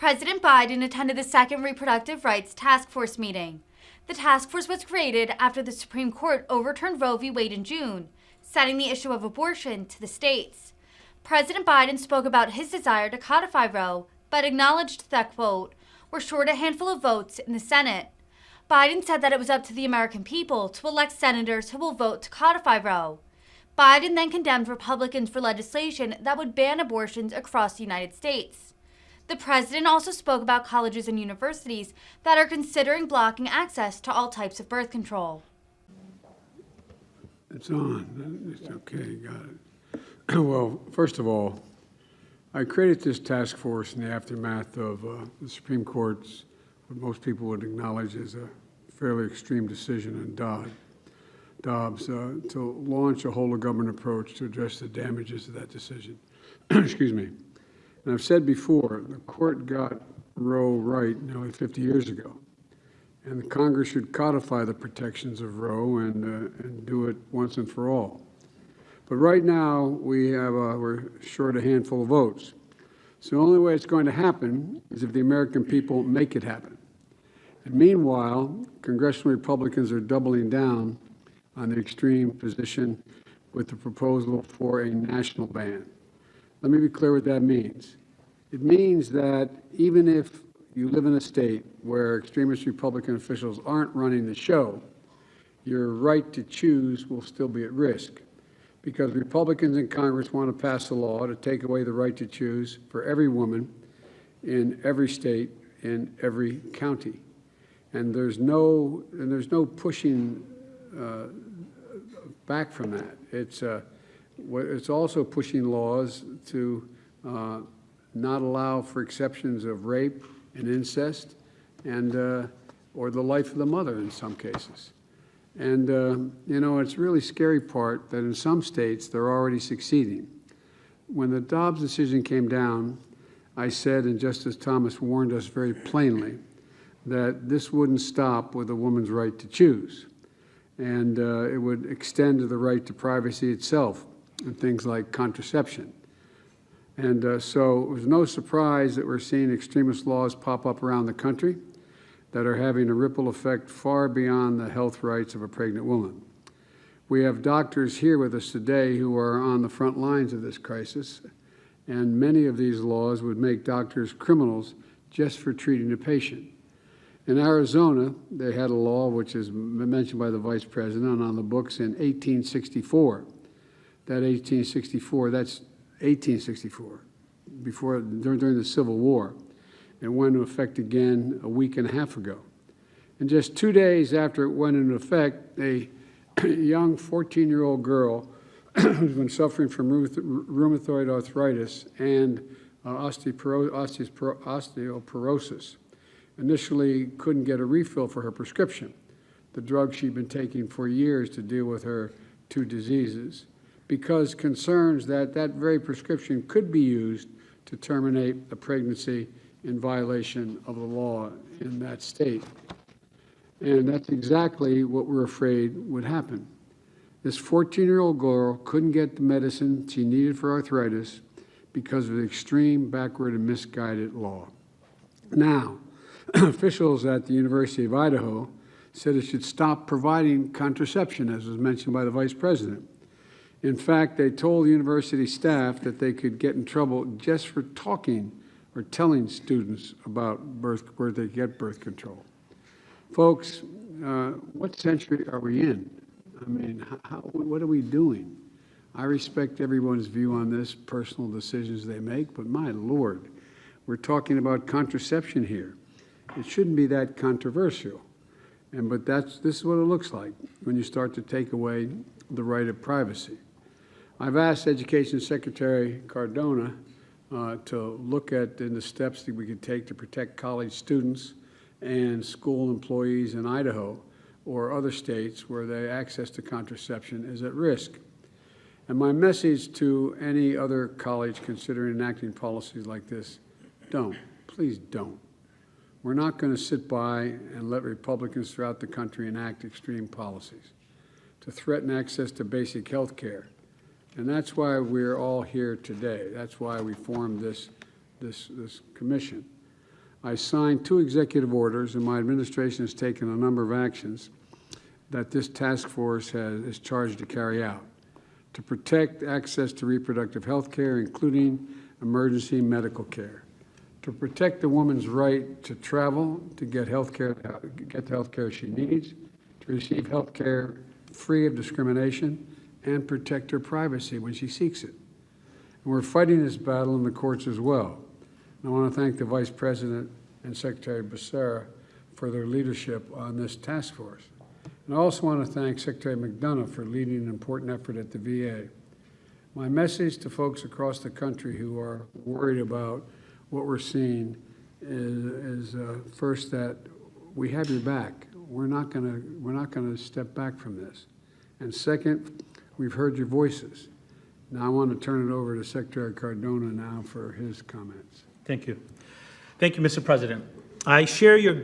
President Biden attended the second Reproductive Rights Task Force meeting. The task force was created after the Supreme Court overturned Roe v. Wade in June, setting the issue of abortion to the states. President Biden spoke about his desire to codify Roe, but acknowledged that, quote, "we're short a handful of votes in the Senate." Biden said that it was up to the American people to elect senators who will vote to codify Roe. Biden then condemned Republicans for legislation that would ban abortions across the United States. The president also spoke about colleges and universities that are considering blocking access to all types of birth control. It's on. It's okay. Got it. Well, first of all, I created this task force in the aftermath of the Supreme Court's, what most people would acknowledge as a fairly extreme decision in Dobbs, to launch a whole-of-government approach to address the damages of that decision. Excuse me. And I've said before, the court got Roe right nearly 50 years ago, and the Congress should codify the protections of Roe and do it once and for all. But right now, we're short a handful of votes. So the only way it's going to happen is if the American people make it happen. And meanwhile, congressional Republicans are doubling down on the extreme position with the proposal for a national ban. Let me be clear what that means. It means that even if you live in a state where extremist Republican officials aren't running the show, your right to choose will still be at risk, because Republicans in Congress want to pass a law to take away the right to choose for every woman in every state, in every county. And there's no pushing back from that. It's also pushing laws to not allow for exceptions of rape and incest, and or the life of the mother in some cases. And it's really scary part that in some states they're already succeeding. When the Dobbs decision came down, I said, and Justice Thomas warned us very plainly, that this wouldn't stop with a woman's right to choose. And it would extend to the right to privacy itself and things like contraception. And so it was no surprise that we're seeing extremist laws pop up around the country that are having a ripple effect far beyond the health rights of a pregnant woman. We have doctors here with us today who are on the front lines of this crisis, and many of these laws would make doctors criminals just for treating a patient. In Arizona, they had a law which is mentioned by the Vice President on the books in 1864. That's 1864, during the Civil War. It went into effect again a week and a half ago. And just 2 days after it went into effect, a young 14-year-old girl who's been suffering from rheumatoid arthritis and osteoporosis initially couldn't get a refill for her prescription, the drug she'd been taking for years to deal with her two diseases, because concerns that that very prescription could be used to terminate a pregnancy in violation of the law in that state. And that's exactly what we're afraid would happen. This 14-year-old girl couldn't get the medicine she needed for arthritis because of the extreme, backward, and misguided law. Now, officials at the University of Idaho said it should stop providing contraception, as was mentioned by the Vice President. In fact, they told university staff that they could get in trouble just for talking or telling students about where they get birth control. Folks, what century are we in? I mean, what are we doing? I respect everyone's view on this, personal decisions they make, but my Lord, we're talking about contraception here. It shouldn't be that controversial. But this is what it looks like when you start to take away the right of privacy. I've asked Education Secretary Cardona to look at the steps that we could take to protect college students and school employees in Idaho or other states where the access to contraception is at risk. And my message to any other college considering enacting policies like this, don't. Please don't. We're not going to sit by and let Republicans throughout the country enact extreme policies to threaten access to basic health care. And that's why we're all here today. That's why we formed this commission. I signed 2 executive orders, and my administration has taken a number of actions that this task force is charged to carry out to protect access to reproductive health care, including emergency medical care, to protect the woman's right to travel, to get the health care she needs, to receive health care free of discrimination, and protect her privacy when she seeks it. And we're fighting this battle in the courts as well. And I want to thank the Vice President and Secretary Becerra for their leadership on this task force. And I also want to thank Secretary McDonough for leading an important effort at the VA. My message to folks across the country who are worried about what we're seeing is first that we have your back. We're not going to step back from this. And second, we've heard your voices. Now I want to turn it over to Secretary Cardona now for his comments. Thank you. Thank you, Mr. President. I share your